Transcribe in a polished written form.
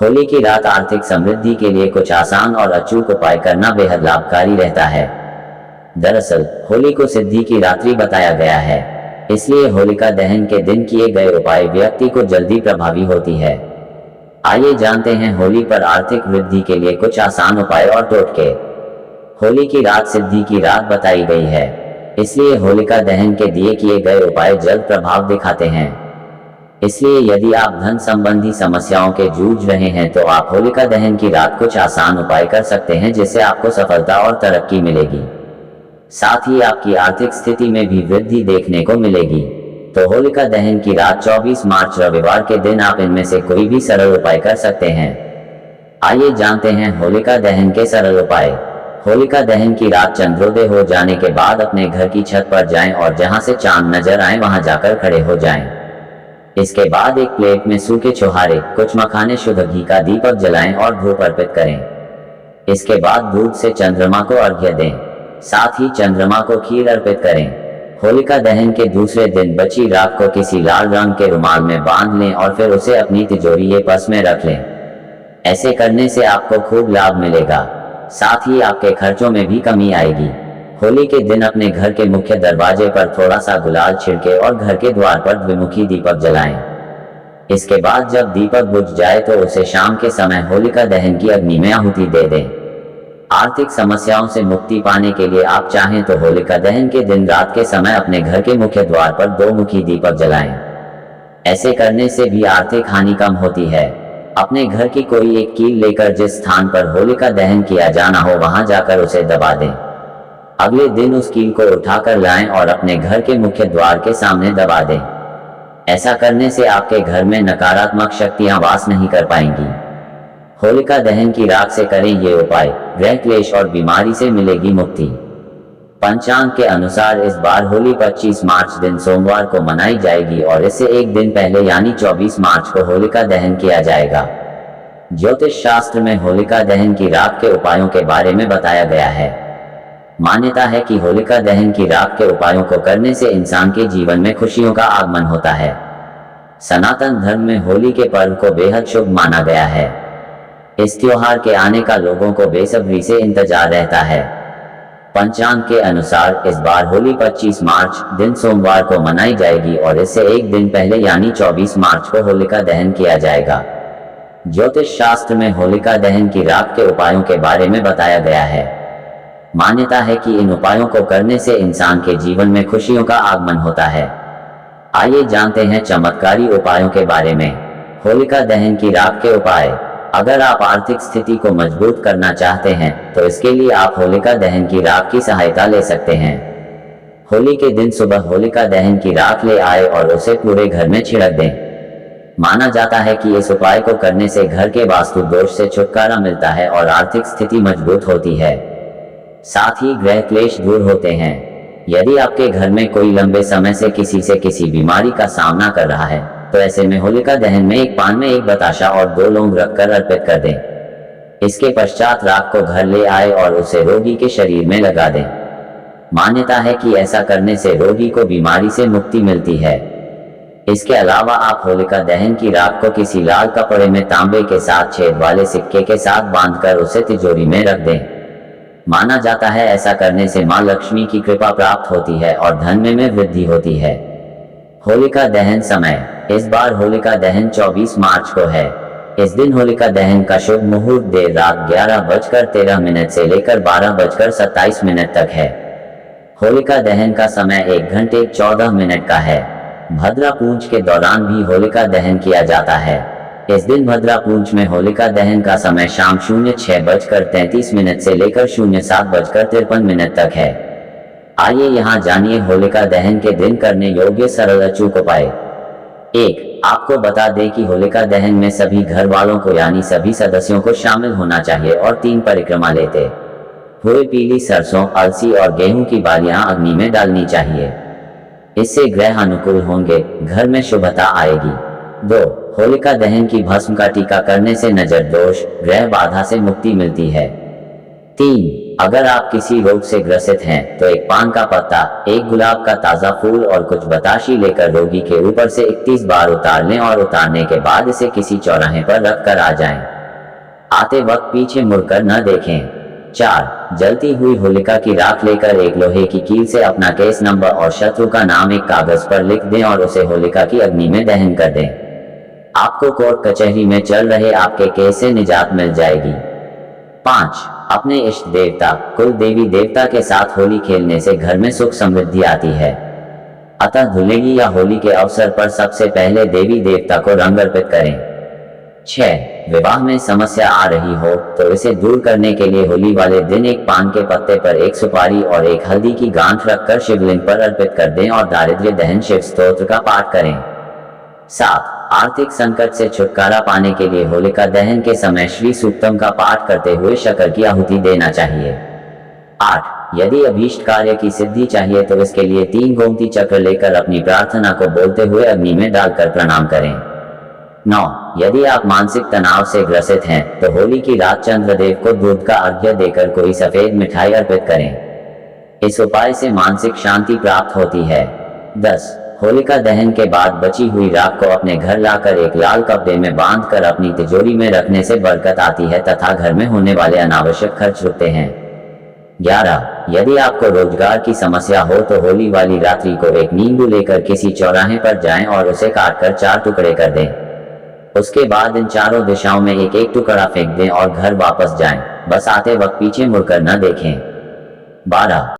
होली की रात आर्थिक समृद्धि के लिए कुछ आसान और अचूक उपाय करना बेहद लाभकारी रहता है। दरअसल होली को सिद्धि की रात्रि बताया गया है, इसलिए होलिका दहन के दिन किए गए उपाय व्यक्ति को जल्दी प्रभावी होती है। आइए जानते हैं होली पर आर्थिक वृद्धि के लिए कुछ आसान उपाय और टोटके। होली की रात सिद्धि की रात बताई गई है, इसलिए होलिका दहन के दिए किए गए उपाय जल्द प्रभाव दिखाते हैं। इसलिए यदि आप धन संबंधी समस्याओं के जूझ रहे हैं तो आप होलिका दहन की रात कुछ आसान उपाय कर सकते हैं, जिससे आपको सफलता और तरक्की मिलेगी। साथ ही आपकी आर्थिक स्थिति में भी वृद्धि देखने को मिलेगी। तो होलिका दहन की रात 24 मार्च रविवार के दिन आप इनमें से कोई भी सरल उपाय कर सकते हैं। आइए जानते हैं होलिका दहन के सरल उपाय। होलिका दहन की रात चंद्रोदय हो जाने के बाद अपने घर की छत पर जाएं और जहां से चांद नजर आए वहां जाकर खड़े हो जाएं। इसके बाद एक प्लेट में सूखे छोहारे, कुछ मखाने, शुद्ध घी का दीपक जलाएं और धूप अर्पित करें। इसके बाद दूध से चंद्रमा को अर्घ्य दें, साथ ही चंद्रमा को खीर अर्पित करें। होलिका दहन के दूसरे दिन बची राख को किसी लाल रंग के रुमाल में बांध लें और फिर उसे अपनी तिजोरी या पर्स में रख लें। ऐसे करने से आपको खूब लाभ मिलेगा, साथ ही आपके खर्चों में भी कमी आएगी। होली के दिन अपने घर के मुख्य दरवाजे पर थोड़ा सा गुलाल छिड़के और घर के द्वार पर द्विमुखी दीपक जलाएं। इसके बाद जब दीपक बुझ जाए तो उसे शाम के समय होलिका दहन की अग्नि में आहुति दे दें। आर्थिक समस्याओं से मुक्ति पाने के लिए आप चाहें तो होलिका दहन के दिन रात के समय अपने घर के मुख्य द्वार पर 2 मुखी दीपक जलाएं। ऐसे करने से भी आर्थिक हानि कम होती है। अपने घर की कोई एक कील लेकर जिस स्थान पर होलिका दहन किया जाना हो वहां जाकर उसे दबा दें। अगले दिन उस कील को उठाकर लाएं और अपने घर के मुख्य द्वार के सामने दबा दें। ऐसा करने से आपके घर में नकारात्मक शक्तियां वास नहीं कर पाएंगी। होलिका दहन की रात से करें ये उपाय, ग्रह क्लेश और बीमारी से मिलेगी मुक्ति। पंचांग के अनुसार इस बार होली 25 मार्च दिन सोमवार को मनाई जाएगी और इससे एक दिन पहले यानी 24 मार्च को होलिका दहन किया जाएगा। ज्योतिष शास्त्र में होलिका दहन की रात के उपायों के बारे में बताया गया है। मान्यता है कि होलिका दहन की रात के उपायों को करने से इंसान के जीवन में खुशियों का आगमन होता है। सनातन धर्म में होली के पर्व को बेहद शुभ माना गया है। इस त्योहार के आने का लोगों को बेसब्री से इंतजार रहता है। पंचांग के अनुसार इस बार होली 25 मार्च दिन सोमवार को मनाई जाएगी और इससे एक दिन पहले यानी 24 मार्च को होलिका दहन किया जाएगा। ज्योतिष शास्त्र में होलिका दहन की रात के उपायों के बारे में बताया गया है। मान्यता है कि इन उपायों को करने से इंसान के जीवन में खुशियों का आगमन होता है। आइए जानते हैं चमत्कारी उपायों के बारे में। होलिका दहन की रात के उपाय। अगर आप आर्थिक स्थिति को मजबूत करना चाहते हैं तो इसके लिए आप होलिका दहन की राख की सहायता ले सकते हैं। होली के दिन सुबह होलिका दहन की राख ले आए और उसे पूरे घर में छिड़क दें। माना जाता है कि इस उपाय को करने से घर के वास्तु दोष से छुटकारा मिलता है और आर्थिक स्थिति मजबूत होती है। साथ ही ग्रह क्लेश दूर होते हैं। यदि आपके घर में कोई लंबे समय से किसी बीमारी का सामना कर रहा है तो ऐसे में होलिका दहन में एक पान में एक बताशा और 2 लौंग रखकर अर्पित कर दें। इसके पश्चात राख को घर ले आए और उसे रोगी के शरीर में लगा दें। मान्यता है कि ऐसा करने से रोगी को बीमारी से मुक्ति मिलती है। इसके अलावा आप होलिका दहन की राख को किसी लाल कपड़े में तांबे के साथ छेद वाले सिक्के के साथ बांधकर उसे तिजोरी में रख दें। माना जाता है ऐसा करने से मां लक्ष्मी की कृपा प्राप्त होती है और धन में वृद्धि होती है। होलिका दहन समय। इस बार होलिका दहन 24 मार्च को है। इस दिन होलिका दहन का शुभ मुहूर्त देर रात 11:13 से लेकर 12:27 तक है। होलिका दहन का समय 1 घंटे 14 मिनट का है। भद्रा पूंछ के दौरान भी होलिका दहन किया जाता है। इस दिन भद्रा पूंछ में होलिका दहन का समय शाम 06:33 से लेकर 07:53 तक है। आइए यहाँ जानिए होलिका दहन के दिन करने योग्य सरल अचूक उपाय। 1. आपको बता दें कि होलिका दहन में सभी घर वालों को यानी सभी सदस्यों को शामिल होना चाहिए और 3 परिक्रमा लेते हुए पीली सरसों, अलसी और गेहूं की बालियां अग्नि में डालनी चाहिए। इससे ग्रह अनुकूल होंगे, घर में शुभता आएगी। 2. होलिका दहन की भस्म का टीका करने से नजर दोष, ग्रह बाधा से मुक्ति मिलती है। 3. अगर आप किसी रोग से ग्रसित हैं तो एक पान का पत्ता, एक गुलाब का ताजा फूल और कुछ बताशी लेकर रोगी के ऊपर से 31 बार उतार लें और उतारने के बाद इसे किसी चौराहे पर रख कर आ जाएं। आते वक्त पीछे मुड़कर न देखें। 4. जलती हुई होलिका की राख लेकर एक लोहे की कील से अपना केस नंबर और शत्रु का नाम एक कागज पर लिख दें और उसे होलिका की अग्नि में दहन कर दें। आपको कोर्ट कचहरी में चल रहे आपके केस से निजात मिल जाएगी। 5. अपने इष्ट देवता, कुल देवी देवता के साथ होली खेलने से घर में सुख समृद्धि आती है। अतः धुलेंडी या होली के अवसर पर सबसे पहले देवी देवता को रंग अर्पित करें। 6. विवाह में समस्या आ रही हो तो इसे दूर करने के लिए होली वाले दिन एक पान के पत्ते पर एक सुपारी और एक हल्दी की गांठ रखकर शिवलिंग पर अर्पित कर दें और दारिद्र्य दहन शिव स्तोत्र का पाठ करें। 7. आर्थिक संकट से छुटकारा पाने के लिए होलिका दहन के समय श्री सूक्तम का पाठ करते हुए शक्कर की आहुति देना चाहिए। 8. यदि अभीष्ट कार्य की सिद्धि चाहिए तो इसके लिए 3 गोमती चक्र लेकर अपनी प्रार्थना को बोलते हुए अग्नि में डालकर प्रणाम करें। 9. यदि आप मानसिक तनाव से ग्रसित हैं तो होली की रात चंद्रदेव को दूध का अर्घ्य देकर कोई सफेद मिठाई अर्पित करें। इस उपाय से मानसिक शांति प्राप्त होती है। 10. होलिका दहन के बाद बची हुई राख को अपने घर लाकर एक लाल कपड़े में बांधकर अपनी तिजोरी में रखने से बरकत आती है तथा घर में होने वाले अनावश्यक खर्च रुकते हैं। 11. यदि आपको रोजगार की समस्या हो तो होली वाली रात्रि को एक नींबू लेकर किसी चौराहे पर जाएं और उसे काटकर 4 टुकड़े कर दें। उसके बाद इन चारों दिशाओं में एक एक टुकड़ा फेंक दें और घर वापस जाएं। बस आते वक्त पीछे मुड़कर न देखें। 12.